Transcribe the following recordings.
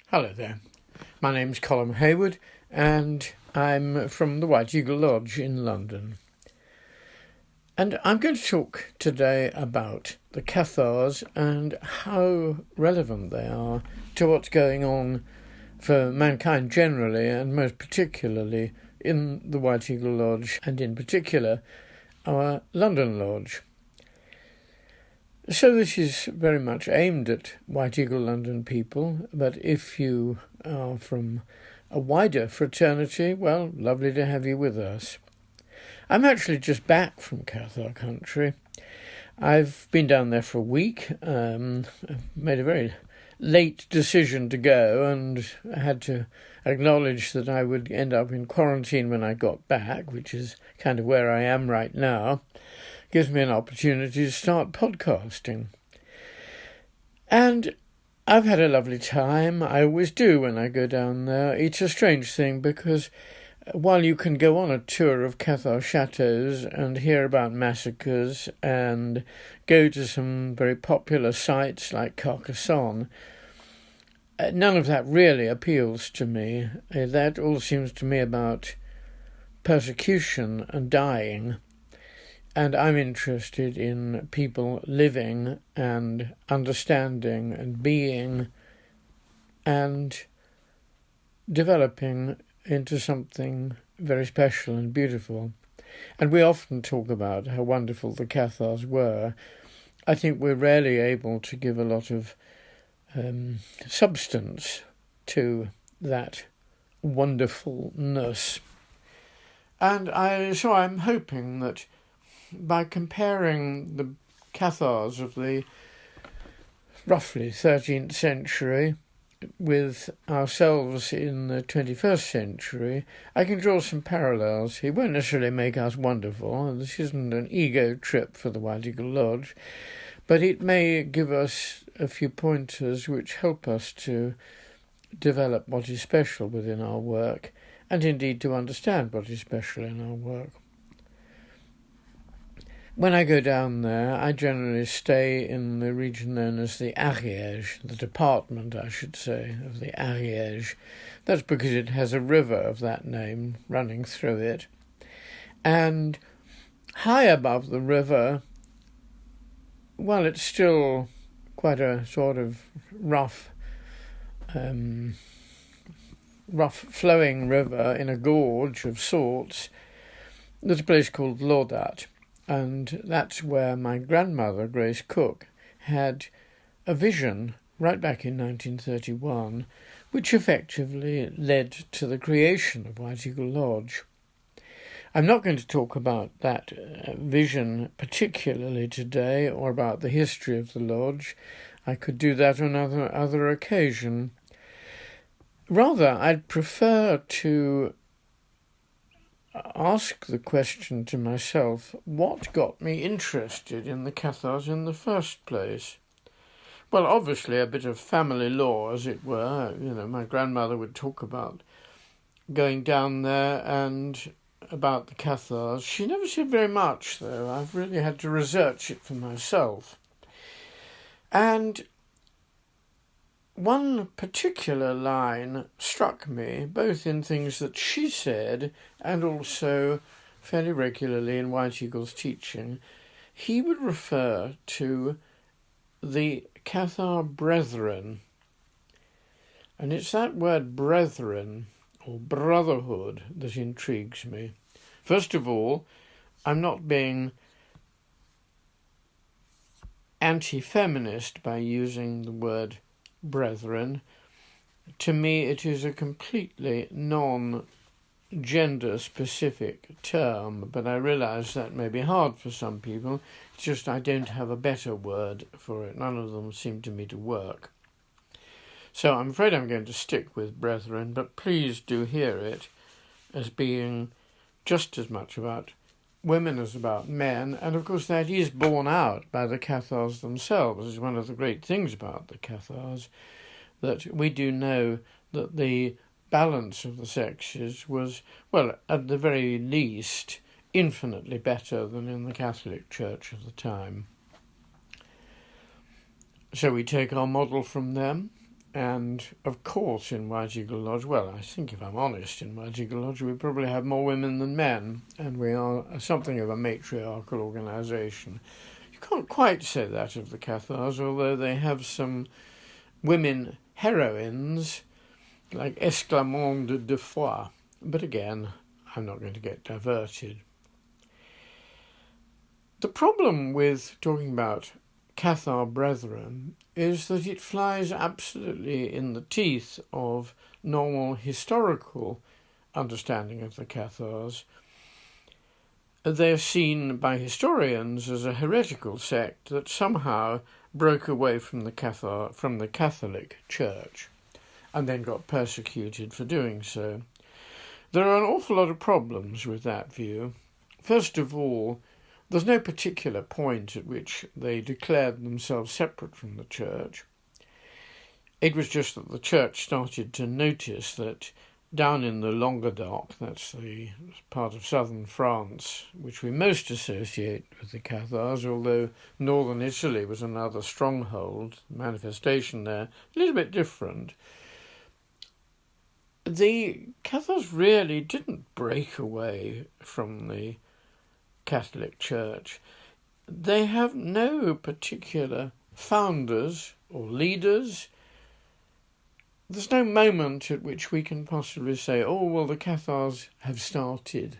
Hello there. My name's Colum Hayward and I'm from the White Eagle Lodge in London. And I'm going to talk today about the Cathars and how relevant they are to what's going on for mankind generally and most particularly in the White Eagle Lodge and in particular our London Lodge. So this is very much aimed at White Eagle London people, but if you are from a wider fraternity, well, lovely to have you with us. I'm actually just back from Cathar country. I've been down there for a week. I've made a very late decision to go, and I had to acknowledge that I would end up in quarantine when I got back, which is kind of where I am right now. Gives me an opportunity to start podcasting. And I've had a lovely time. I always do when I go down there. It's a strange thing because while you can go on a tour of Cathar chateaux and hear about massacres and go to some very popular sites like Carcassonne, none of that really appeals to me. That all seems to me about persecution and dying. And I'm interested in people living and understanding and being and developing into something very special and beautiful. And we often talk about how wonderful the Cathars were. I think we're rarely able to give a lot of substance to that wonderfulness. And so I'm hoping that by comparing the Cathars of the roughly 13th century with ourselves in the 21st century, I can draw some parallels. It won't necessarily make us wonderful, and this isn't an ego trip for the White Eagle Lodge, but it may give us a few pointers which help us to develop what is special within our work, and indeed to understand what is special in our work. When I go down there, I generally stay in the region known as the Ariège, the department, I should say, of the Ariège. That's because it has a river of that name running through it. And high above the river, well, it's still quite a sort of rough flowing river in a gorge of sorts. There's a place called Laudat. And that's where my grandmother, Grace Cook, had a vision right back in 1931, which effectively led to the creation of White Eagle Lodge. I'm not going to talk about that vision particularly today or about the history of the lodge. I could do that on other occasion. Rather, I'd prefer to ask the question to myself, what got me interested in the Cathars in the first place? Well, obviously a bit of family law, as it were. My grandmother would talk about going down there and about the Cathars. She never said very much, though. I've really had to research it for myself. And one particular line struck me, both in things that she said and also fairly regularly in White Eagle's teaching. He would refer to the Cathar brethren. And it's that word brethren, or brotherhood, that intrigues me. First of all, I'm not being anti-feminist by using the word brethren. To me, it is a completely non-gender specific term, but I realise that may be hard for some people. It's just I don't have a better word for it. None of them seem to me to work. So I'm afraid I'm going to stick with brethren, but please do hear it as being just as much about women as about men, and of course that is borne out by the Cathars themselves. It's one of the great things about the Cathars, that we do know that the balance of the sexes was, well, at the very least, infinitely better than in the Catholic Church of the time. So we take our model from them, And, of course, in White Eagle Lodge, well, I think if I'm honest, in White Eagle Lodge we probably have more women than men, and we are something of a matriarchal organisation. You can't quite say that of the Cathars, although they have some women heroines, like Esclamonde de Foix. But again, I'm not going to get diverted. The problem with talking about Cathar brethren is that it flies absolutely in the teeth of normal historical understanding of the Cathars. They're seen by historians as a heretical sect that somehow broke away from the Catholic Church and then got persecuted for doing so. There are an awful lot of problems with that view. First of all, there's no particular point at which they declared themselves separate from the church. It was just that the church started to notice that down in the Languedoc, that's the part of southern France which we most associate with the Cathars, although northern Italy was another stronghold, manifestation there, a little bit different. The Cathars really didn't break away from the Catholic Church. They have no particular founders or leaders. There's no moment at which we can possibly say, oh, well, the Cathars have started.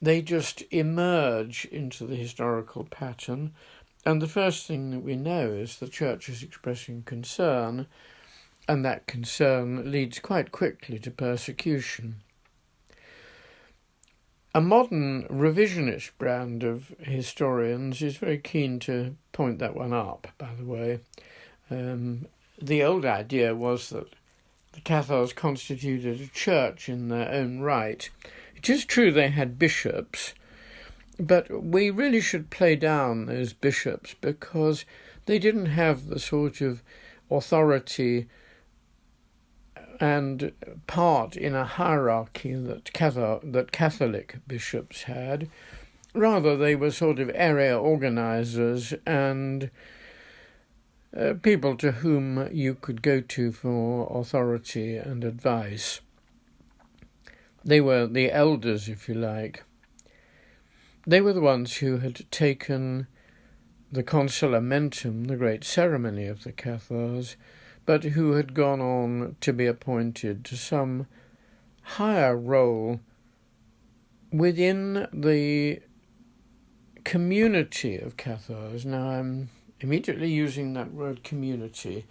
They just emerge into the historical pattern, and the first thing that we know is the Church is expressing concern, and that concern leads quite quickly to persecution. A modern revisionist brand of historians is very keen to point that one up, by the way. The old idea was that the Cathars constituted a church in their own right. It is true they had bishops, but we really should play down those bishops because they didn't have the sort of authority and part in a hierarchy that Catholic bishops had. Rather, they were sort of area organisers and people to whom you could go to for authority and advice. They were the elders, if you like. They were the ones who had taken the consolamentum, the great ceremony of the Cathars, but who had gone on to be appointed to some higher role within the community of Cathars. Now, I'm immediately using that word community.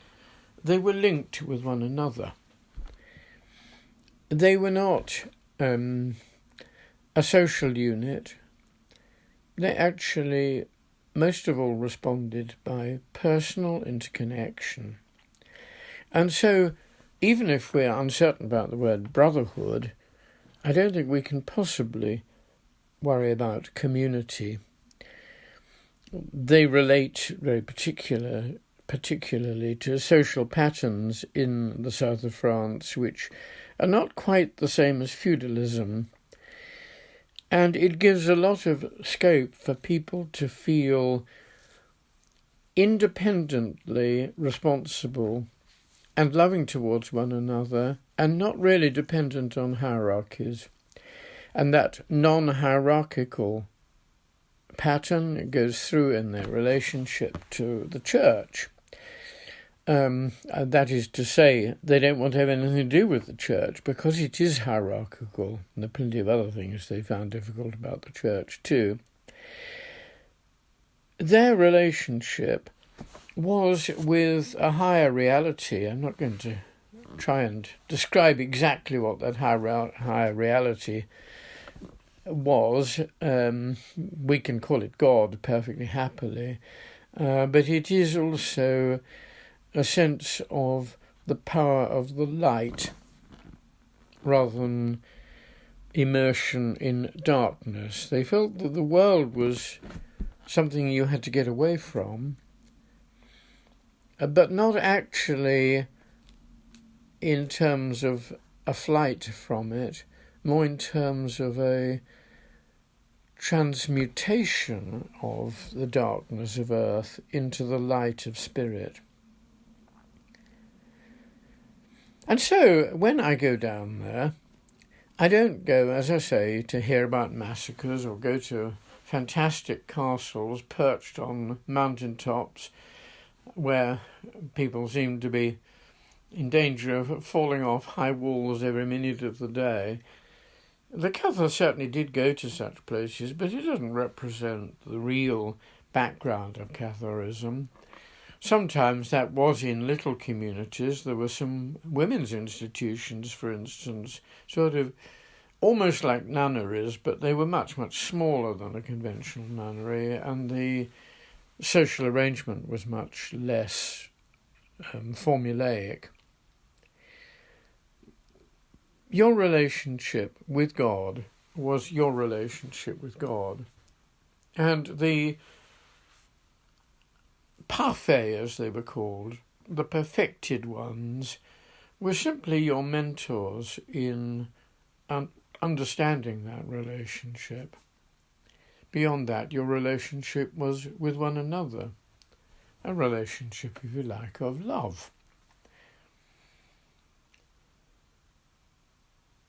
They were linked with one another. They were not a social unit. They actually, most of all, responded by personal interconnection. And so, even if we're uncertain about the word brotherhood, I don't think we can possibly worry about community. They relate very particularly to social patterns in the south of France, which are not quite the same as feudalism. And it gives a lot of scope for people to feel independently responsible and loving towards one another, and not really dependent on hierarchies. And that non-hierarchical pattern goes through in their relationship to the church. That is to say, they don't want to have anything to do with the church because it is hierarchical. And there are plenty of other things they found difficult about the church too. Their relationship was with a higher reality. I'm not going to try and describe exactly what that higher reality was. We can call it God perfectly happily, but it is also a sense of the power of the light rather than immersion in darkness. They felt that the world was something you had to get away from, but not actually in terms of a flight from it, more in terms of a transmutation of the darkness of earth into the light of spirit. And so when I go down there, I don't go, as I say, to hear about massacres or go to fantastic castles perched on mountaintops where people seem to be in danger of falling off high walls every minute of the day. The Cathars certainly did go to such places, but it doesn't represent the real background of Catharism. Sometimes that was in little communities. There were some women's institutions, for instance, sort of almost like nunneries, but they were much, much smaller than a conventional nunnery, and the social arrangement was much less formulaic. Your relationship with God was your relationship with God. And the parfaits, as they were called, the perfected ones, were simply your mentors in understanding that relationship. Beyond that, your relationship was with one another, a relationship, if you like, of love.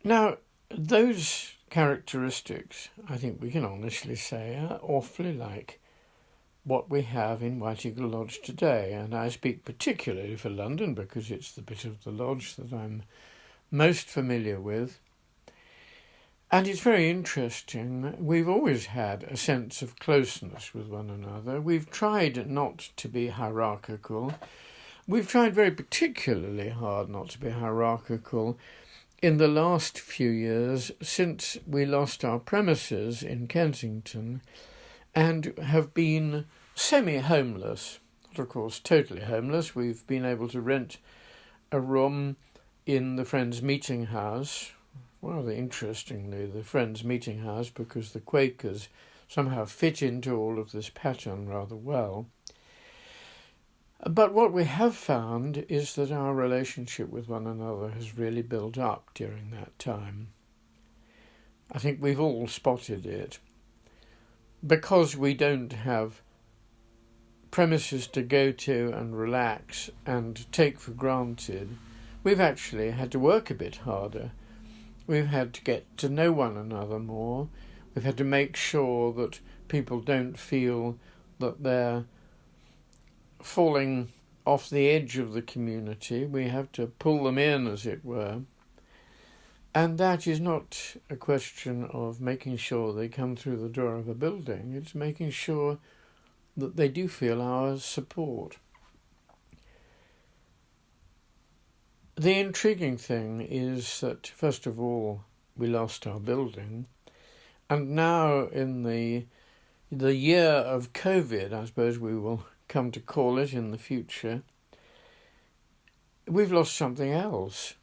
Now, those characteristics, I think we can honestly say, are awfully like what we have in White Eagle Lodge today. And I speak particularly for London because it's the bit of the lodge that I'm most familiar with. And it's very interesting. We've always had a sense of closeness with one another. We've tried not to be hierarchical. We've tried very particularly hard not to be hierarchical in the last few years since we lost our premises in Kensington and have been semi-homeless. Not, of course, totally homeless. We've been able to rent a room in the Friends Meeting House, rather interestingly, the Friends Meeting House, because the Quakers somehow fit into all of this pattern rather well. But what we have found is that our relationship with one another has really built up during that time. I think we've all spotted it. Because we don't have premises to go to and relax and take for granted, we've actually had to work a bit harder. We've had to get to know one another more. We've had to make sure that people don't feel that they're falling off the edge of the community. We have to pull them in, as it were. And that is not a question of making sure they come through the door of a building. It's making sure that they do feel our support. The intriguing thing is that, first of all, we lost our building. And now in the year of COVID, I suppose we will come to call it in the future, we've lost something else.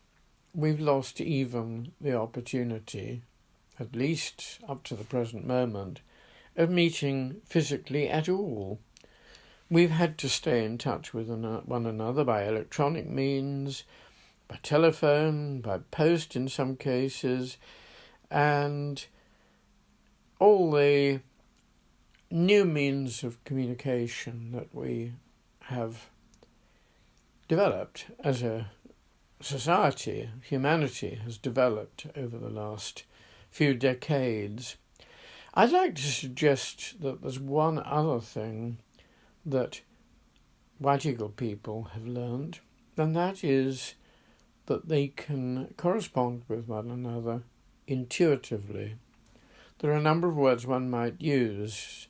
We've lost even the opportunity, at least up to the present moment, of meeting physically at all. We've had to stay in touch with one another by electronic means, by telephone, by post in some cases, and all the new means of communication that we have developed as a society, humanity has developed over the last few decades. I'd like to suggest that there's one other thing that White Eagle people have learned, and that is that they can correspond with one another intuitively. There are a number of words one might use.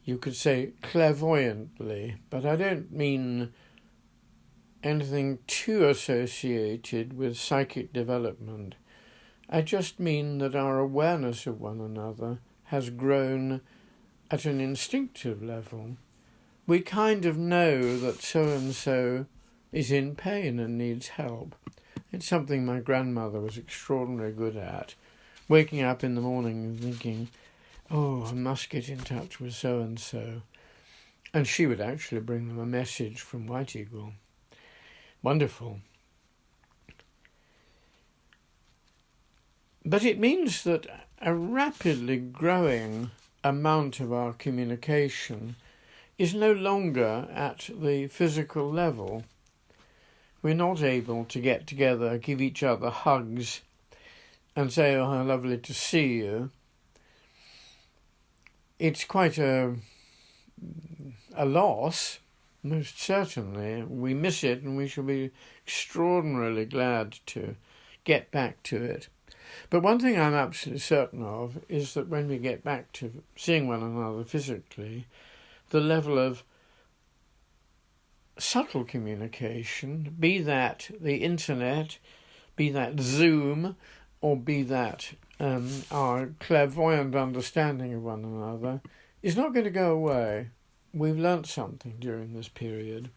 You could say clairvoyantly, but I don't mean anything too associated with psychic development. I just mean that our awareness of one another has grown at an instinctive level. We kind of know that so-and-so is in pain and needs help. It's something my grandmother was extraordinarily good at, waking up in the morning and thinking, oh, I must get in touch with so-and-so. And she would actually bring them a message from White Eagle. Wonderful. But it means that a rapidly growing amount of our communication is no longer at the physical level. we're not able to get together, give each other hugs and say, oh, how lovely to see you. It's quite a loss, most certainly. We miss it, and we shall be extraordinarily glad to get back to it. But one thing I'm absolutely certain of is that when we get back to seeing one another physically, the level of subtle communication, be that the internet, be that Zoom, or be that our clairvoyant understanding of one another, is not going to go away. We've learnt something during this period.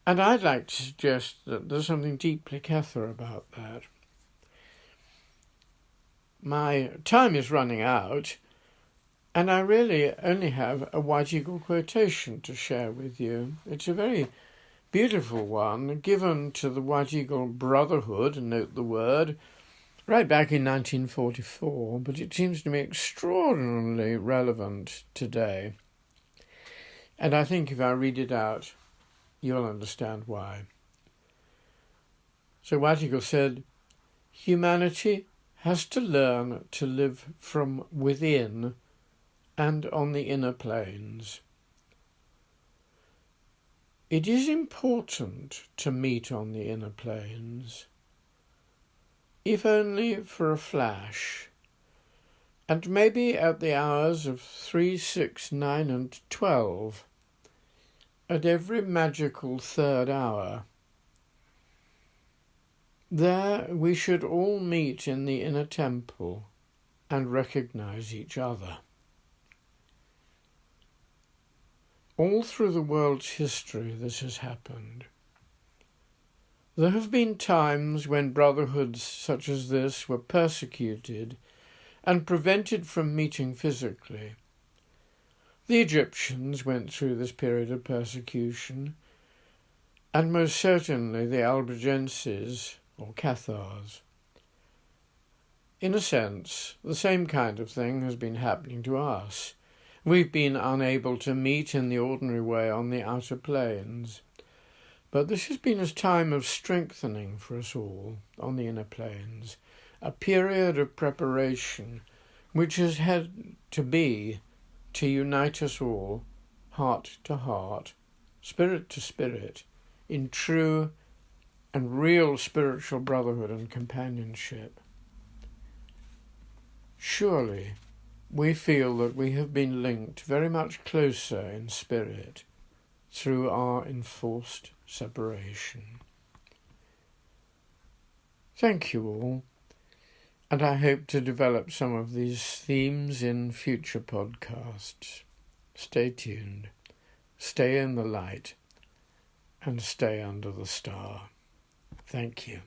And I'd like to suggest that there's something deeply Cathar about that. My time is running out, and I really only have a White Eagle quotation to share with you. It's a very beautiful one, given to the White Eagle Brotherhood, note the word, right back in 1944, but it seems to me extraordinarily relevant today. And I think if I read it out, you'll understand why. So White Eagle said, humanity has to learn to live from within and on the inner planes. It is important to meet on the inner planes, if only for a flash, and maybe at the hours of 3, 6, 9 and 12, at every magical third hour. There we should all meet in the inner temple and recognize each other. All through the world's history this has happened. There have been times when brotherhoods such as this were persecuted and prevented from meeting physically. The Egyptians went through this period of persecution, and most certainly the Albigenses, or Cathars. In a sense, the same kind of thing has been happening to us. We've been unable to meet in the ordinary way on the outer planes, but this has been a time of strengthening for us all on the inner planes, a period of preparation which has had to be to unite us all, heart to heart, spirit to spirit, in true and real spiritual brotherhood and companionship. Surely we feel that we have been linked very much closer in spirit through our enforced separation. Thank you all, and I hope to develop some of these themes in future podcasts. Stay tuned, stay in the light, and stay under the star. Thank you.